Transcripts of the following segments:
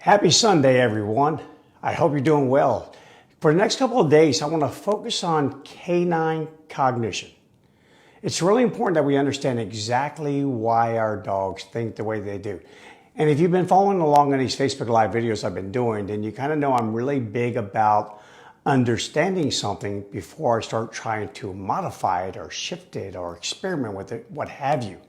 Happy Sunday, everyone. I hope you're doing well. For the next couple of days, I want to focus on canine cognition. It's really important that we understand exactly why our dogs think the way they do. And if you've been following along on these Facebook Live videos I've been doing, then you kind of know I'm really big about understanding something before I start trying to modify it or shift it or experiment with it, what have you.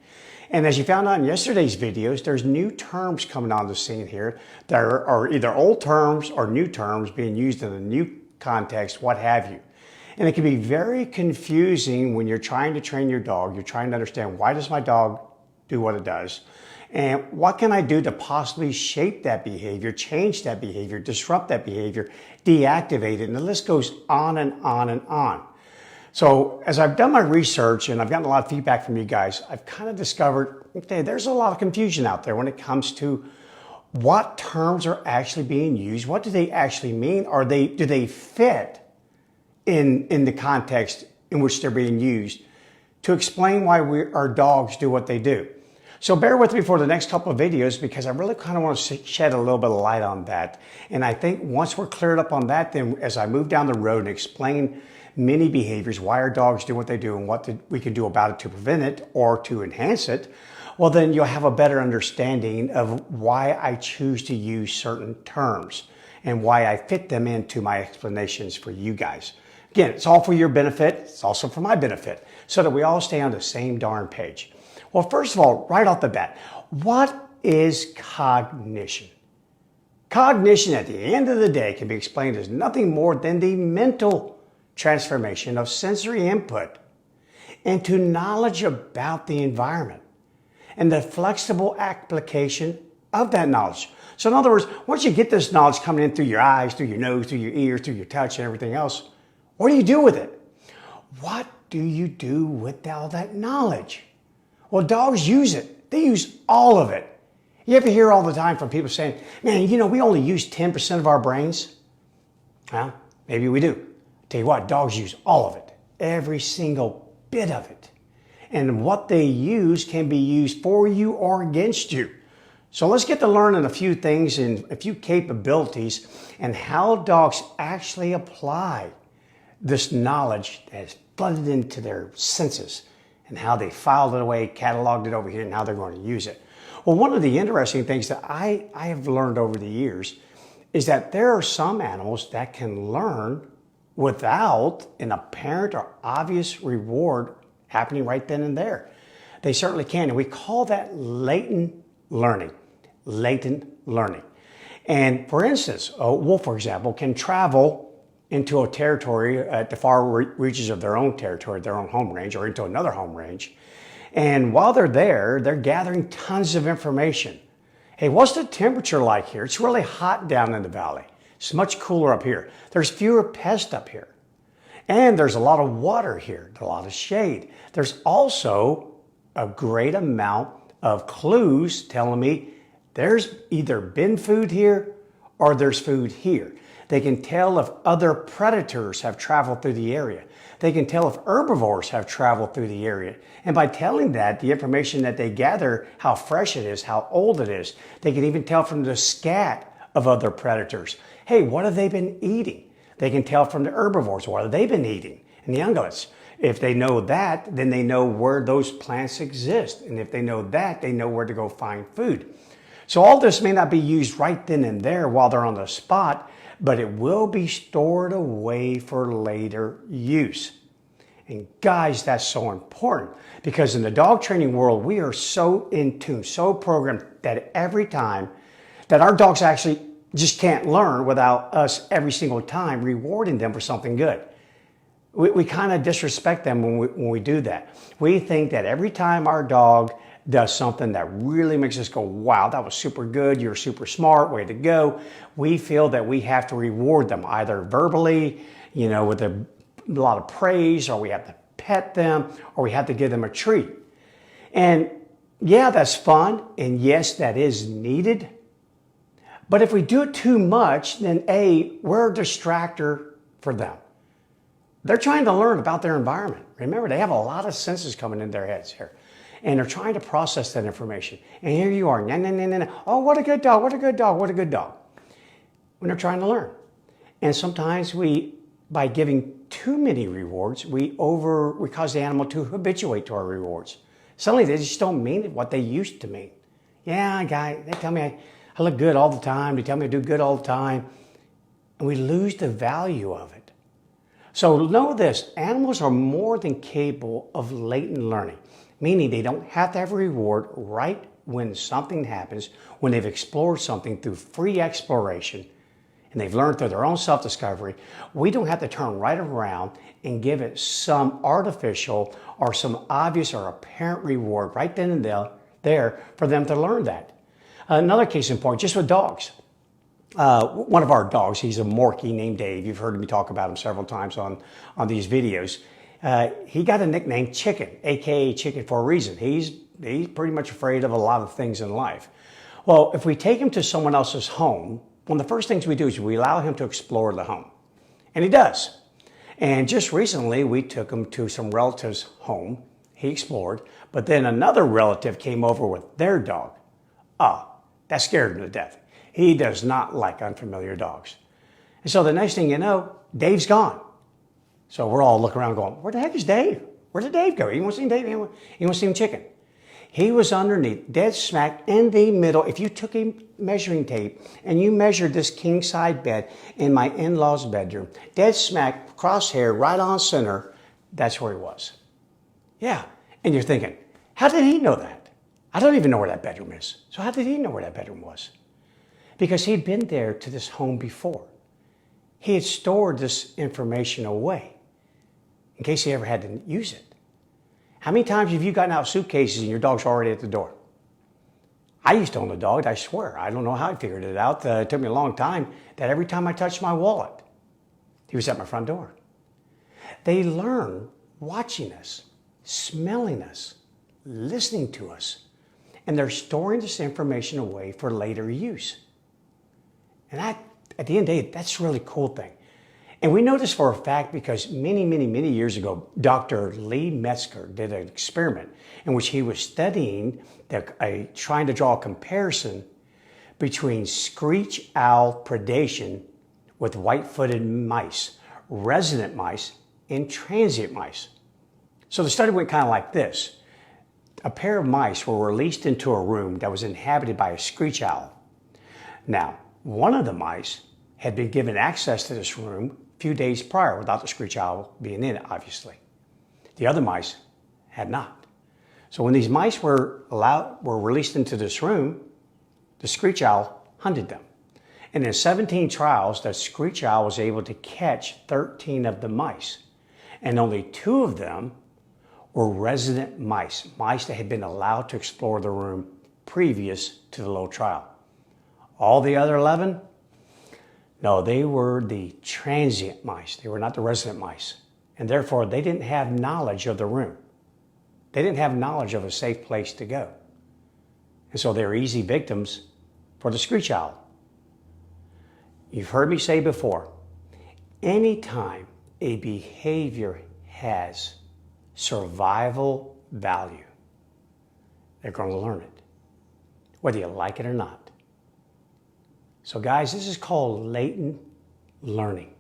And as you found out in yesterday's videos, there's new terms coming on the scene here that are either old terms or new terms being used in a new context, what have you. And it can be very confusing when you're trying to train your dog. You're trying to understand, why does my dog do what it does? And what can I do to possibly shape that behavior, change that behavior, disrupt that behavior, deactivate it? And the list goes on and on and on. So as I've done my research and I've gotten a lot of feedback from you guys, I've kind of discovered, okay, there's a lot of confusion out there when it comes to what terms are actually being used. What do they actually mean? Do they fit in the context in which they're being used to explain why our dogs do what they do? So bear with me for the next couple of videos, because I really kind of want to shed a little bit of light on that. And I think once we're cleared up on that, then as I move down the road and explain many behaviors, why our dogs do what they do and what we can do about it to prevent it or to enhance it, well, then you'll have a better understanding of why I choose to use certain terms and why I fit them into my explanations for you guys. Again, it's all for your benefit. It's also for my benefit, so that we all stay on the same darn page. Well, first of all, right off the bat, what is cognition? Cognition, at the end of the day, can be explained as nothing more than the mental transformation of sensory input into knowledge about the environment and the flexible application of that knowledge. So in other words, once you get this knowledge coming in through your eyes, through your nose, through your ears, through your touch and everything else, what do you do with it? What do you do with all that knowledge? Well, dogs use it. They use all of it. You ever hear all the time from people saying, man, we only use 10% of our brains? Well, maybe we do. Tell you what, dogs use all of it, every single bit of it. And what they use can be used for you or against you. So let's get to learning a few things and a few capabilities and how dogs actually apply this knowledge that is flooded into their senses, and how they filed it away, cataloged it over here, and how they're going to use it. Well, one of the interesting things that I have learned over the years is that there are some animals that can learn without an apparent or obvious reward happening right then and there. They certainly can, and we call that latent learning. Latent learning. And for instance, a wolf, for example, can travel into a territory at the far reaches of their own territory, their own home range, or into another home range. And while they're there, they're gathering tons of information. Hey, what's the temperature like here? It's really hot down in the valley. It's much cooler up here. There's fewer pests up here. And there's a lot of water here, a lot of shade. There's also a great amount of clues telling me there's either been food here or there's food here. They can tell if other predators have traveled through the area. They can tell if herbivores have traveled through the area. And by telling that, the information that they gather, how fresh it is, how old it is, they can even tell from the scat of other predators. Hey, what have they been eating? They can tell from the herbivores, what have they been eating? And the ungulates. If they know that, then they know where those plants exist. And if they know that, they know where to go find food. So all this may not be used right then and there while they're on the spot, but it will be stored away for later use. And guys, that's so important, because in the dog training world, we are so in tune, so programmed that every time that our dogs actually just can't learn without us every single time rewarding them for something good. We kind of disrespect them when we do that. We think that every time our dog does something that really makes us go, wow, that was super good, you're super smart, way to go, we feel that we have to reward them either verbally, with a lot of praise, or we have to pet them, or we have to give them a treat. And yeah, that's fun, and yes, that is needed. But if we do it too much, then we're a distractor for them. They're trying to learn about their environment. Remember, they have a lot of senses coming in their heads here. And they're trying to process that information. And here you are, oh, what a good dog, what a good dog, what a good dog. when they're trying to learn. And sometimes by giving too many rewards, we cause the animal to habituate to our rewards. Suddenly they just don't mean what they used to mean. Yeah, they tell me I look good all the time. They tell me I do good all the time. And we lose the value of it. So know this, animals are more than capable of latent learning, meaning they don't have to have a reward right when something happens, when they've explored something through free exploration, and they've learned through their own self-discovery. We don't have to turn right around and give it some artificial or some obvious or apparent reward right then and there for them to learn that. Another case in point, just with dogs. One of our dogs, he's a Morkie named Dave. You've heard me talk about him several times on these videos. He got a nickname Chicken, aka Chicken, for a reason. He's pretty much afraid of a lot of things in life. Well, if we take him to someone else's home, one of the first things we do is we allow him to explore the home. And he does. And just recently, we took him to some relative's home. He explored, but then another relative came over with their dog. That scared him to death. He does not like unfamiliar dogs. And so the next thing you know, Dave's gone. So we're all looking around going, where the heck is Dave? Where did Dave go? You want to see Dave? You want to see him Chicken? He was underneath, dead smack in the middle. If you took a measuring tape and you measured this king-size bed in my in-laws' bedroom, dead smack, crosshair, right on center, that's where he was. Yeah, and you're thinking, how did he know that? I don't even know where that bedroom is. So how did he know where that bedroom was? Because he'd been there to this home before. He had stored this information away in case he ever had to use it. How many times have you gotten out suitcases and your dog's already at the door? I used to own a dog, I swear. I don't know how I figured it out. It took me a long time that every time I touched my wallet, he was at my front door. They learn watching us, smelling us, listening to us, and they're storing this information away for later use. And that, at the end of the day, that's a really cool thing. And we know this for a fact because many years ago, Dr. Lee Metzger did an experiment in which he was studying, trying to draw a comparison between screech owl predation with white-footed mice, resident mice, and transient mice. So the study went kind of like this. A pair of mice were released into a room that was inhabited by a screech owl. Now, one of the mice had been given access to this room a few days prior without the screech owl being in it, obviously. The other mice had not. So when these mice were released into this room, the screech owl hunted them. And in 17 trials, the screech owl was able to catch 13 of the mice. And only 2 of them were resident mice, mice that had been allowed to explore the room previous to the little trial. All the other 11, no, they were the transient mice. They were not the resident mice. And therefore, they didn't have knowledge of the room. They didn't have knowledge of a safe place to go. And so they were easy victims for the screech owl. You've heard me say before, anytime a behavior has survival value, they're going to learn it, whether you like it or not. So guys, this is called latent learning.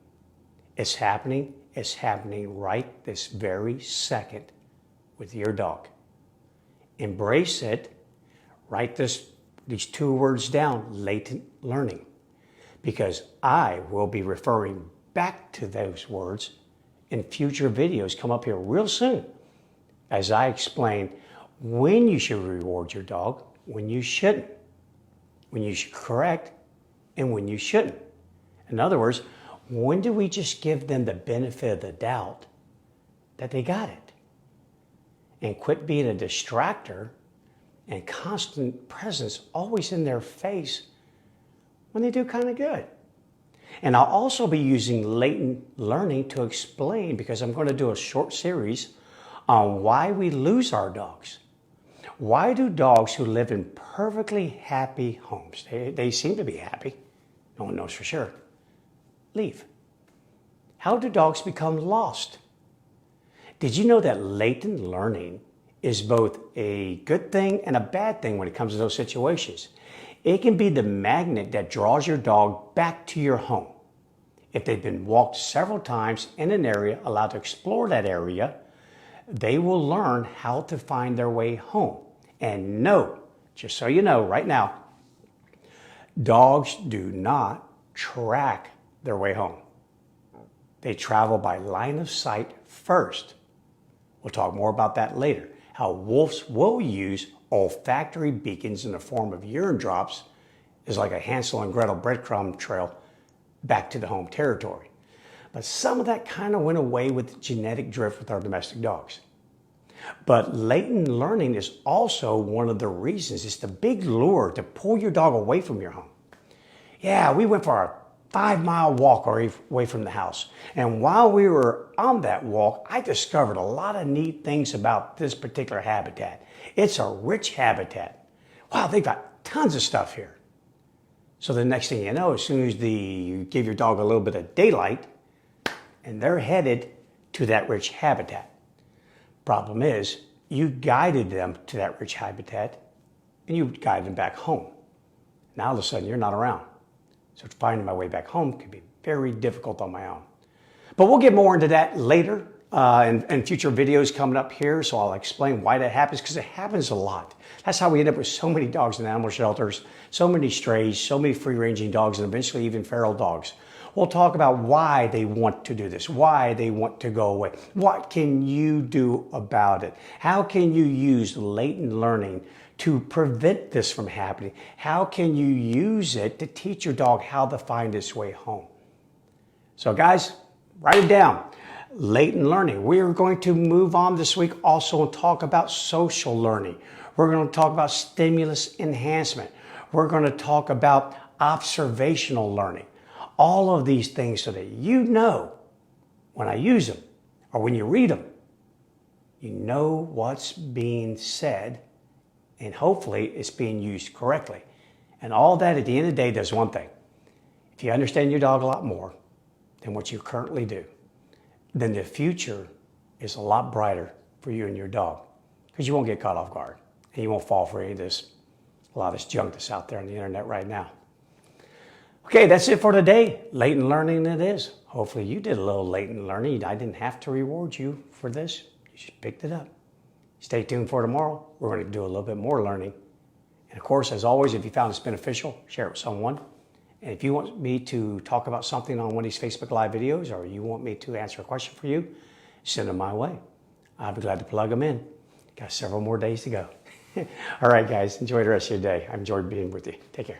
It's happening right this very second with your dog. Embrace it. Write these 2 words down, latent learning, because I will be referring back to those words in future videos come up here real soon as I explain when you should reward your dog, when you shouldn't, when you should correct, and when you shouldn't. In other words, when do we just give them the benefit of the doubt that they got it? And quit being a distractor and constant presence always in their face when they do kind of good. And I'll also be using latent learning to explain, because I'm going to do a short series on why we lose our dogs. Why do dogs who live in perfectly happy homes, they seem to be happy, no one knows for sure, leave? How do dogs become lost? Did you know that latent learning is both a good thing and a bad thing when it comes to those situations? It can be the magnet that draws your dog back to your home. If they've been walked several times in an area, allowed to explore that area, they will learn how to find their way home. And no, just so you know right now, dogs do not track their way home. They travel by line of sight first. We'll talk more about that later. How wolves will use olfactory beacons in the form of urine drops is like a Hansel and Gretel breadcrumb trail back to the home territory. But some of that kind of went away with genetic drift with our domestic dogs. But latent learning is also one of the reasons. It's the big lure to pull your dog away from your home. Yeah, we went for a 5-mile walk away from the house. And while we were on that walk, I discovered a lot of neat things about this particular habitat. It's a rich habitat. Wow, they've got tons of stuff here. So the next thing you know, as soon as you give your dog a little bit of daylight, and they're headed to that rich habitat. Problem is, you guided them to that rich habitat, and you guided them back home. Now all of a sudden, you're not around. So finding my way back home can be very difficult on my own. But we'll get more into that later in future videos coming up here. So I'll explain why that happens, because it happens a lot. That's how we end up with so many dogs in animal shelters, so many strays, so many free-ranging dogs, and eventually even feral dogs. We'll talk about why they want to do this, why they want to go away. What can you do about it? How can you use latent learning to prevent this from happening? How can you use it to teach your dog how to find its way home? So guys, write it down. Latent learning. We are going to move on this week also and talk about social learning. We're going to talk about stimulus enhancement. We're going to talk about observational learning. All of these things so that you know when I use them or when you read them, you know what's being said and hopefully it's being used correctly. And all that at the end of the day does one thing. If you understand your dog a lot more than what you currently do, then the future is a lot brighter for you and your dog because you won't get caught off guard and you won't fall for any of this, a lot of this junk that's out there on the internet right now. Okay, that's it for today. Latent learning it is. Hopefully you did a little latent learning. I didn't have to reward you for this. You just picked it up. Stay tuned for tomorrow. We're going to do a little bit more learning. And of course, as always, if you found this beneficial, share it with someone. And if you want me to talk about something on one of these Facebook Live videos or you want me to answer a question for you, send them my way. I'll be glad to plug them in. Got several more days to go. All right, guys, enjoy the rest of your day. I've enjoyed being with you. Take care.